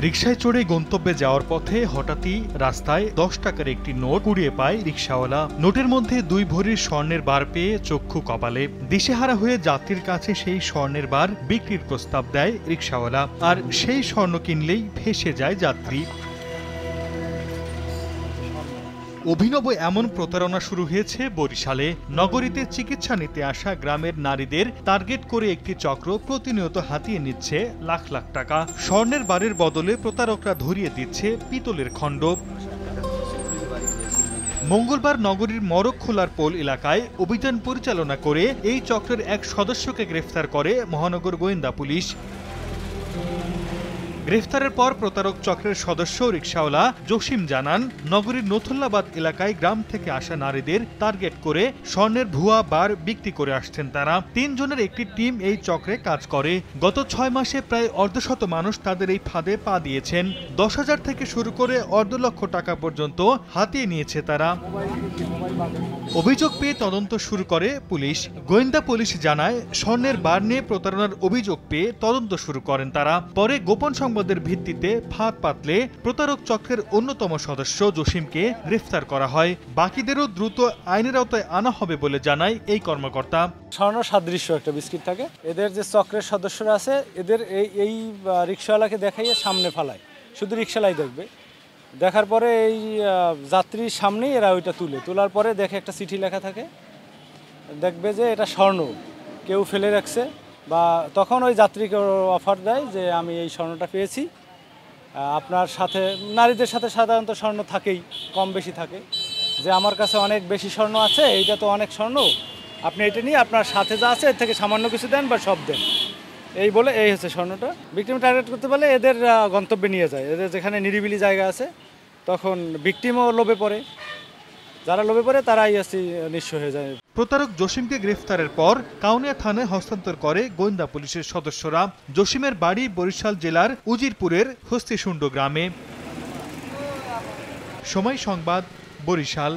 রিকশায় চড়ে গন্তব্যে যাওয়ার পথে হঠাৎই রাস্তায় 10 টাকার একটি নোট কুড়িয়ে পায় রিকশাওয়ালা। নোটের মধ্যে 2 ভরির স্বর্ণের বার পেয়ে চক্ষু কপালে। দিশেহারা হয়ে যাত্রীর কাছে সেই স্বর্ণের বার বিক্রির প্রস্তাব দেয় রিকশাওয়ালা, আর সেই স্বর্ণ কিনলেই ফেঁসে যায় যাত্রী। অভিনব এমন প্রতারণা শুরু হয়েছে বরিশালে। নগরীতে চিকিৎসা নিতে আসা গ্রামের নারীদের টার্গেট করে একটি চক্র প্রতিনিয়ত হাতিয়ে নিচ্ছে লাখ লাখ টাকা। স্বর্ণের বারের বদলে প্রতারকরা ধরিয়ে দিচ্ছে পিতলের খণ্ড। মঙ্গলবার নগরীর মরকখোলার পোল এলাকায় অভিযান পরিচালনা করে এই চক্রের এক সদস্যকে গ্রেফতার করে মহানগর গোয়েন্দা পুলিশ। গ্রেফতারের পর প্রতারক চক্রের সদস্য রিকশাওয়ালা জসিম জানান, নগরীর নথুল্লাবাদ এলাকায় গ্রাম থেকে আসা নারীদের টার্গেট করে স্বর্ণের ভুয়া বার বিক্রি করে আসছেন তারা। 3 জনের একটি টিম এই চক্রে কাজ করে। গত 6 মাসে প্রায় অর্ধশত মানুষ তাদের এই ফাঁদে পা দিয়েছেন। 10,000 থেকে শুরু করে অর্ধ লক্ষ টাকা পর্যন্ত হাতিয়ে নিয়েছে তারা। অভিযোগ পেয়ে তদন্ত শুরু করে পুলিশ। গোয়েন্দা পুলিশ জানায়, স্বর্ণের বার নিয়ে প্রতারণার অভিযোগ পেয়ে তদন্ত শুরু করেন তারা। পরে গোপন সংবাদের ভিত্তিতে ফাঁদ পাতলে প্রতারক চক্রের অন্যতম সদস্য জসিমকে গ্রেফতার করা হয়। বাকিদেরও দ্রুত আইনের আওতায় আনা হবে বলে জানায় এই কর্মকর্তা। স্বর্ণ সাদৃশ্য একটা বিস্কিট থাকে। এদের যে চক্রের সদস্যরা আছে, এদের এই রিক্সাওয়ালাকে দেখাইয়ে সামনে ফালায়, শুধু রিক্সাওয়ালাই দেখবে। দেখার পরে এই যাত্রীর সামনেই এরা ওইটা তোলার পরে দেখে একটা চিঠি লেখা থাকে, দেখবে যে এটা স্বর্ণ কেউ ফেলে রাখছে, বা তখন ওই যাত্রীকে অফার দেয় যে আমি এই স্বর্ণটা পেয়েছি, আপনার সাথে। নারীদের সাথে সাধারণত স্বর্ণ থাকেই, কম বেশি থাকে, যে আমার কাছে অনেক বেশি স্বর্ণ আছে, এইটা তো অনেক স্বর্ণ, আপনি এটা নিয়ে আপনার সাথে যা আছে এর থেকে সামান্য কিছু দেন বা সব দেন, এই বলে এই হচ্ছে স্বর্ণটা। ভিকটিম টার্গেট করতে পারলে এদের গন্তব্যে নিয়ে যায়। এদের যেখানে নিরিবিলি জায়গা আছে, তখন ভিকটিমও লোভে পড়ে, যারা লোভে পড়ে তারাই নিঃস্ব হয়ে যায়। প্রতারক জসিমকে গ্রেফতারের পর কাউনিয়া থানায় হস্তান্তর করে গোয়েন্দা পুলিশের সদস্যরা। জসিমের বাড়ি বরিশাল জেলার উজিরপুরের হস্তিশুণ্ড গ্রামে। সময় সংবাদ, বরিশাল।